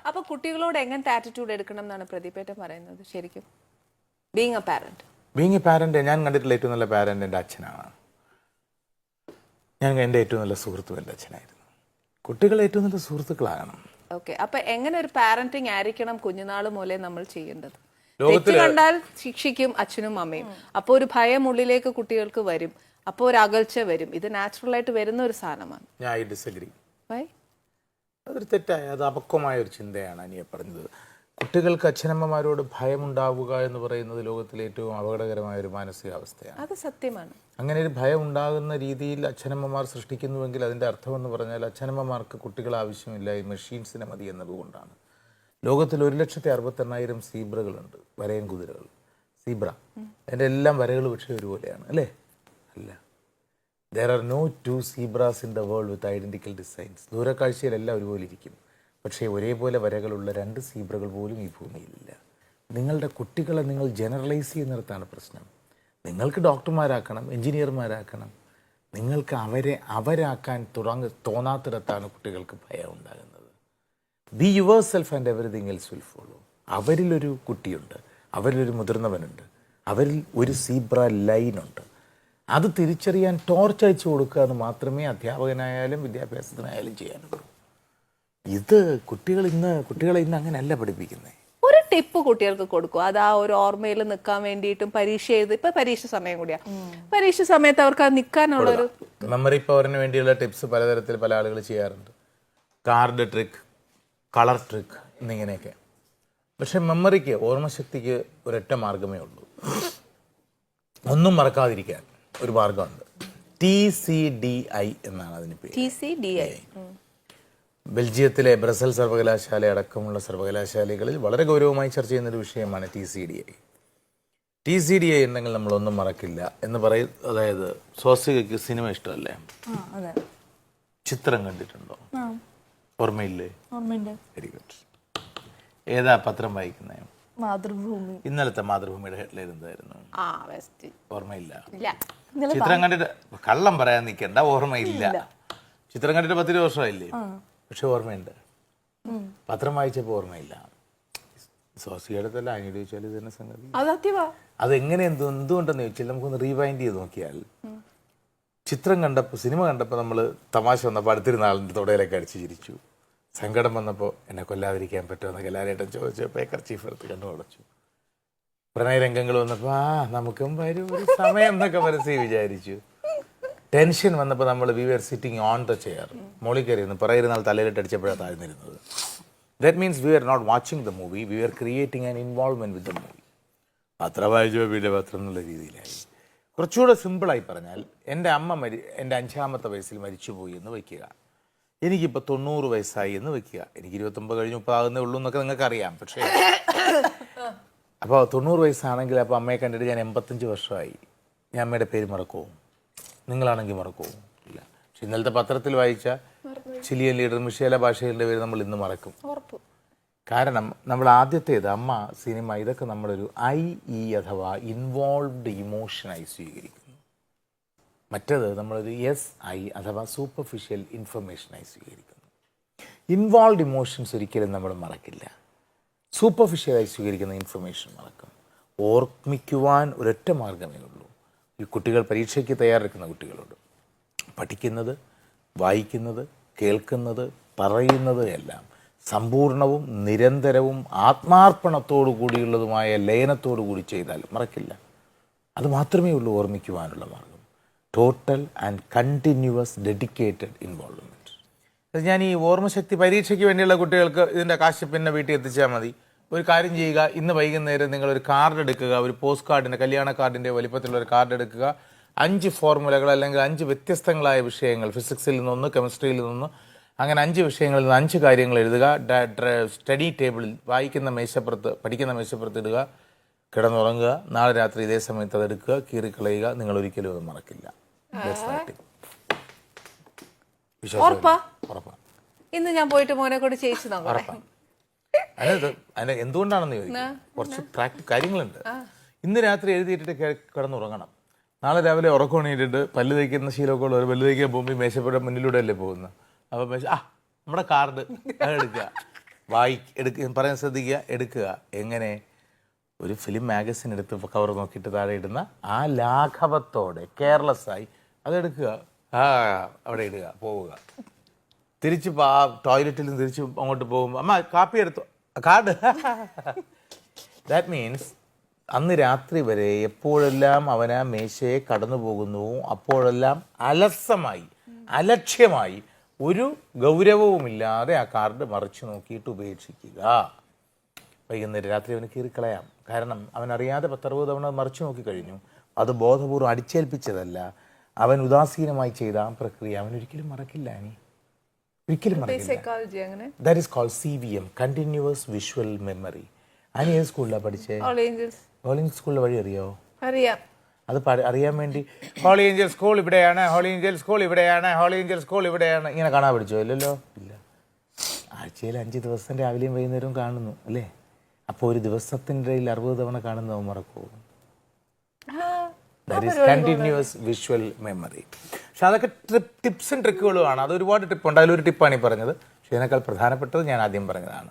അപ്പൊ കുട്ടികളോട് എങ്ങനത്തെ ആറ്റിറ്റ്യൂഡ് എടുക്കണം എന്നാണ് പ്രദീപേട്ടൻ പറയുന്നത് ശരിക്കും being A parent? Being A parent ഞാൻ കണ്ടിട്ടുള്ള ഏറ്റവും നല്ല പാരന്റ് എൻ്റെ അച്ഛനാണ്. എൻ്റെ ഏറ്റവും നല്ല സുഹൃത്തും എൻ്റെ അച്ഛനായിരുന്നു. കുട്ടികൾ ഏറ്റവും നല്ല സുഹൃത്തുക്കളാകണം. ഓക്കെ, അപ്പൊ എങ്ങനെ ഒരു പാരന്റിങ് ആയിരിക്കണം കുഞ്ഞുനാൾ മുതലേ നമ്മൾ ചെയ്യേണ്ടത്? തെറ്റ് കണ്ടാൽ ശിക്ഷിക്കും അച്ഛനും അമ്മയും. അപ്പൊ ഒരു ഭയം ഉള്ളിലേക്ക് കുട്ടികൾക്ക് വരും, അപ്പൊ ഒരു അകൽച്ച വരും. ഇത് നാച്ചുറൽ ആയിട്ട് വരുന്ന ഒരു സാധനമാണ്. ഞാൻ ഡിസഗ്രി. അതൊരു തെറ്റായ, അത് അപക്വമായ ഒരു ചിന്തയാണ് അനിയെ പറഞ്ഞത്. കുട്ടികൾക്ക് അച്ഛനമ്മമാരോട് ഭയമുണ്ടാവുക എന്ന് പറയുന്നത് ലോകത്തിലെ ഏറ്റവും അപകടകരമായ ഒരു മാനസികാവസ്ഥയാണ്. അത് സത്യമാണ്. അങ്ങനെ ഒരു ഭയം ഉണ്ടാകുന്ന രീതിയിൽ അച്ഛനമ്മമാർ സൃഷ്ടിക്കുന്നുവെങ്കിൽ അതിൻ്റെ അർത്ഥമെന്ന് പറഞ്ഞാൽ അച്ഛനമ്മമാർക്ക് കുട്ടികൾ ആവശ്യമില്ല, ഈ മെഷീൻസിനെ മതി എന്നതുകൊണ്ടാണ്. ലോകത്തിൽ 1,68,000 സീബ്രകളുണ്ട്, വരയൻ കുതിരകൾ. സീബ്ര അതിൻ്റെ എല്ലാം വരകൾ പക്ഷേ ഒരുപോലെയാണ് അല്ലേ? അല്ല. There are no two zebras in the world with identical designs. ദൂരക്കാഴ്ചയിലെല്ലാം ഒരുപോലെ ഇരിക്കും, പക്ഷേ ഒരേപോലെ വരകളുള്ള 2 സീബ്രകൾ പോലും ഈ ഭൂമിയിലില്ല. നിങ്ങളുടെ കുട്ടികളെ നിങ്ങൾ ജനറലൈസ് ചെയ്യുന്നിടത്താണ് പ്രശ്നം. നിങ്ങൾക്ക് ഡോക്ടർമാരാക്കണം, എഞ്ചിനീയർമാരാക്കണം. നിങ്ങൾക്ക് അവരാക്കാൻ തോന്നാത്തിടത്താണ് കുട്ടികൾക്ക് ഭയം ഉണ്ടാകുന്നത്. Be yourself and everything else will follow. അവരിലൊരു കുട്ടിയുണ്ട്, അവരിലൊരു മുതിർന്നവനുണ്ട്, അവരിൽ ഒരു സീബ്ര ലൈനുണ്ട്. അത് തിരിച്ചറിയാൻ ടോർച്ച് അയച്ചു കൊടുക്കുക എന്ന് മാത്രമേ അധ്യാപകനായാലും വിദ്യാഭ്യാസത്തിനായാലും ചെയ്യാനുള്ളൂ. ഇത് കുട്ടികളെ ഇന്ന് അങ്ങനെയല്ല പഠിപ്പിക്കുന്നത്. ഒരു ടിപ്പ് കുട്ടികൾക്ക് കൊടുക്കും, അത് ആ ഒരു ഓർമ്മയിൽ നിൽക്കാൻ വേണ്ടിയിട്ടും. പരീക്ഷ എഴുതി, ഇപ്പൊ പരീക്ഷ സമയം കൂടിയാ, പരീക്ഷ സമയത്ത് അവർക്ക് അത് നിൽക്കാനുള്ള ഒരു മെമ്മറി പവറിന് വേണ്ടിയുള്ള ടിപ്സ് പലതരത്തിൽ പല ആളുകൾ ചെയ്യാറുണ്ട്. കാർഡ് ട്രിക്ക്, കളർ ട്രിക്ക് എന്നിങ്ങനെയൊക്കെ. പക്ഷെ മെമ്മറിക്ക്, ഓർമ്മശക്തിക്ക് ഒരൊറ്റ മാർഗമേ ഉള്ളൂ, ഒന്നും മറക്കാതിരിക്കാൻ ഒരു മാർഗമുണ്ട്. TCDI എന്നാണ് അതിന് പേര്. TCDI ബെൽജിയത്തിലെ ബ്രസൽ സർവകലാശാല അടക്കമുള്ള സർവകലാശാലകളിൽ വളരെ ഗൗരവമായി ചർച്ച ചെയ്യുന്നൊരു വിഷയമാണ് TCDI. TCDI ഉണ്ടെങ്കിൽ നമ്മളൊന്നും മറക്കില്ല എന്ന് പറയും. അതായത് സ്വാസികയ്ക്ക് സിനിമ ഇഷ്ടമല്ലേ? ചിത്രം കണ്ടിട്ടുണ്ടോ? ഓർമ്മയില്ലേ? Very good. ഏതാ പത്രം വായിക്കുന്നത്? മാതൃഭൂമി. ഇന്നലത്തെ മാതൃഭൂമിയുടെ ഹെഡ്ലൈൻ എന്തായിരുന്നു? ഓർമ്മയില്ല. ഇല്ല, ചിത്രം കണ്ടിട്ട് കള്ളം പറയാൻ നിൽക്കണ്ട, ഓർമ്മയില്ല. ചിത്രം കണ്ടിട്ട് 10 വർഷമായില്ലേ? പക്ഷെ ഓർമ്മയുണ്ട്. പത്രം വായിച്ചപ്പോൾ ഓർമ്മയില്ല. സ്വാസികയുടെ തന്നെ അനിയോട് ചോദിച്ചാൽ ഇത് തന്നെ സംഗതി. അതെങ്ങനെ എന്തുകൊണ്ടെന്ന് ചോദിച്ചാൽ നമുക്കൊന്ന് റീവൈൻഡ് ചെയ്ത് നോക്കിയാൽ, ചിത്രം കണ്ടപ്പോൾ, സിനിമ കണ്ടപ്പോൾ നമ്മൾ തമാശ വന്നപ്പോൾ അടുത്തിരുന്ന ആളിൻ്റെ തൊടയിലേക്ക് അടിച്ച് ചിരിച്ചു. സങ്കടം വന്നപ്പോൾ എന്നെ കൊല്ലാതിരിക്കാൻ പറ്റുമെന്ന് ലാലേട്ടൻ ചോദിച്ചപ്പോൾ കർച്ചീഫ് എടുത്ത് കണ്ടു അടച്ചു. പ്രണയരംഗങ്ങൾ വന്നപ്പോൾ നമുക്കും വരും ഒരു സമയം എന്നൊക്കെ മനസ്സിൽ വിചാരിച്ചു. ടെൻഷൻ വന്നപ്പോൾ നമ്മൾ we are sitting on the chair, മോളിൽ കയറിയിരുന്നു, പറയുന്ന തലയിലിട്ട് അടിച്ചപ്പോഴാണ് താഴ്ന്നിരുന്നത്. That means we are not watching the movie, we are creating an involvement with the movie. പത്രം വായിച്ചോ പിന്നെ പത്രം എന്നുള്ള രീതിയിലായി. കുറച്ചുകൂടെ സിമ്പിളായി പറഞ്ഞാൽ, എൻ്റെ അമ്മ എൻ്റെ 5ാമത്തെ വയസ്സിൽ മരിച്ചുപോയി എന്ന് വയ്ക്കുക. എനിക്കിപ്പോൾ 90 വയസ്സായി എന്ന് വെക്കുക. എനിക്ക് 29 കഴിഞ്ഞ് 30 ആകുന്നേ ഉള്ളൂ എന്നൊക്കെ നിങ്ങൾക്ക് അറിയാം. പക്ഷേ അപ്പോൾ 90 വയസ്സാണെങ്കിൽ അപ്പോൾ അമ്മയെ കണ്ടിട്ട് ഞാൻ 85 വർഷമായി, ഞാൻ അമ്മയുടെ പേര് മറക്കുമോ? നിങ്ങളാണെങ്കിൽ മറക്കുമോ? ഇല്ല. പക്ഷെ ഇന്നലത്തെ പത്രത്തിൽ വായിച്ച ചിലിയൻ ലീഡർ മിഷേല ബാഷേലിൻ്റെ പേര് നമ്മൾ ഇന്ന് മറക്കും. കാരണം നമ്മൾ ആദ്യത്തേത് അമ്മ, സിനിമ, ഇതൊക്കെ നമ്മളൊരു IE അഥവാ ഇൻവോൾവ്ഡ് ഇമോഷനായി സ്വീകരിക്കുന്നു. മറ്റേത് നമ്മളൊരു SI അഥവാ സൂപ്പർഫിഷ്യൽ ഇൻഫർമേഷനായി സ്വീകരിക്കുന്നു. ഇൻവോൾവ്ഡ് ഇമോഷൻസ് ഒരിക്കലും നമ്മൾ മറക്കില്ല. സൂപ്പർഫിഷ്യലായി സ്വീകരിക്കുന്ന ഇൻഫർമേഷൻ മറക്കും. ഓർമ്മിക്കുവാൻ ഒരൊറ്റ മാർഗമേ ഉള്ളൂ. ഈ കുട്ടികൾ, പരീക്ഷയ്ക്ക് തയ്യാറെടുക്കുന്ന കുട്ടികളോട് പഠിക്കുന്നത്, വായിക്കുന്നത്, കേൾക്കുന്നത്, പറയുന്നത് എല്ലാം സമ്പൂർണവും നിരന്തരവും ആത്മാർപ്പണത്തോടു കൂടിയുള്ളതുമായ ലയനത്തോടു കൂടി ചെയ്താൽ മറക്കില്ല. അത് മാത്രമേ ഉള്ളൂ ഓർമ്മിക്കുവാനുള്ള മാർഗം. Total and continuous dedicated involvement. ഞാൻ ഈ ഓർമ്മശക്തി പരീക്ഷയ്ക്ക് വേണ്ടിയുള്ള കുട്ടികൾക്ക് ഇതിൻ്റെ കാശ് പിന്നെ വീട്ടിൽ എത്തിച്ചാൽ മതി. ഒരു കാര്യം ചെയ്യുക, ഇന്ന് വൈകുന്നേരം നിങ്ങളൊരു കാർഡ് എടുക്കുക, ഒരു പോസ്റ്റ് കാർഡിൻ്റെ, കല്യാണ കാർഡിൻ്റെ വലിപ്പത്തിലുള്ള ഒരു കാർഡ് എടുക്കുക. 5 ഫോർമുലകൾ അല്ലെങ്കിൽ 5 വ്യത്യസ്തങ്ങളായ വിഷയങ്ങൾ, ഫിസിക്സിൽ നിന്നൊന്ന്, കെമിസ്ട്രിയിൽ നിന്ന്, അങ്ങനെ 5 വിഷയങ്ങളിൽ നിന്ന് 5 കാര്യങ്ങൾ എഴുതുക. സ്റ്റഡി ടേബിളിൽ വായിക്കുന്ന മേശപ്പുറത്ത്, പഠിക്കുന്ന മേശപ്പുറത്ത് ഇടുക. കിടന്നുറങ്ങുക. നാളെ രാത്രി ഇതേ സമയത്ത് അതെടുക്കുക, കീറിക്കളയുക. നിങ്ങൾ ഒരിക്കലും അത് മറക്കില്ല. ഇന്ന് ഞാൻ പോയിട്ട് മോനെ കൊണ്ട് ചെയ്യിച്ചു നോക്കാം. അതിന് എന്തുകൊണ്ടാണെന്ന് ചോദിക്കും. കുറച്ച് കാര്യങ്ങളുണ്ട്. ഇന്ന് രാത്രി എഴുതിയിട്ടിട്ട് കിടന്നുറങ്ങണം. നാളെ രാവിലെ ഉറക്കണീട്ടിട്ട് പല്ല് തയ്ക്കുന്ന ശീലമൊക്കെ ഉള്ളവർ പല്ല് തയ്ക്കാൻ പോകുമ്പോൾ മേശപ്പുറം മുന്നിലൂടെ അല്ലേ പോകുന്നത്. അപ്പോൾ നമ്മുടെ കാർഡ് അതെടുക്കുക, പറയാൻ ശ്രദ്ധിക്കുക, എടുക്കുക. എങ്ങനെ ഒരു ഫിലിം മാഗസിൻ എടുത്ത് കവർ നോക്കിയിട്ട് താഴെ ഇടുന്ന ആ ലാഘവത്തോടെ കെയർലെസ് ആയി അതെടുക്കുക, അവിടെ ഇടുക, പോവുക. തിരിച്ച് ടോയ്ലറ്റിൽ നിന്ന് തിരിച്ച് അങ്ങോട്ട് പോകുമ്പോൾ അമ്മ കാപ്പി എടുത്തു, കാർഡ്. ദാറ്റ് മീൻസ് അന്ന് രാത്രി വരെ എപ്പോഴെല്ലാം അവൻ ആ മേശയെ കടന്നു പോകുന്നു അപ്പോഴെല്ലാം അലസമായി അലക്ഷ്യമായി ഒരു ഗൗരവവുമില്ലാതെ ആ കാർഡ് മറിച്ച് നോക്കിയിട്ട് ഉപേക്ഷിക്കുക. വൈകുന്നേരം രാത്രി അവന് കീറിക്കളയാം. കാരണം അവൻ അറിയാതെ 10-60 തവണ മറിച്ച് നോക്കിക്കഴിഞ്ഞു. അത് ബോധപൂർവ്വം അടിച്ചേൽപ്പിച്ചതല്ല. അവൻ ഉദാസീനമായി ചെയ്ത ആ പ്രക്രിയ അവൻ ഒരിക്കലും മറക്കില്ല. ഒരിക്കലും മറക്കില്ല. That is called CVM, continuous visual memory. Ani ഏത് സ്കൂളിലാണ് പഠിച്ചത്? ഓൾ ഏഞ്ചൽസ് സ്കൂളിലെ വഴി അറിയോ? അറിയാം. അത് അറിയാൻ വേണ്ടി ഹോളി ഏഞ്ചൽ സ്കൂൾ ഇവിടെയാണ്, ഹോളി ഏഞ്ചൽ സ്കൂൾ ഇവിടെയാണ്, ഹോളി ഏഞ്ചൽ സ്കൂൾ ഇവിടെയാണ് ഇങ്ങനെ കാണാൻ പഠിച്ചോ? ഇല്ലല്ലോ. ഇല്ല. ആഴ്ചയിൽ 5 ദിവസം രാവിലെയും വൈകുന്നേരവും കാണുന്നു അല്ലേ? അപ്പോൾ ഒരു ദിവസത്തിൻ്റെ 60 തവണ കാണുന്നവ മറക്കൂ. That is continuous visual memory. പക്ഷെ അതൊക്കെ ടിപ്സും ട്രിക്കുകളുമാണ്. അത് ഒരുപാട് ടിപ്പുണ്ട്. അതിലൊരു ടിപ്പാണ് ഈ പറഞ്ഞത്. പക്ഷെ ഇതിനേക്കാൾ പ്രധാനപ്പെട്ടത് ഞാൻ ആദ്യം പറഞ്ഞതാണ്.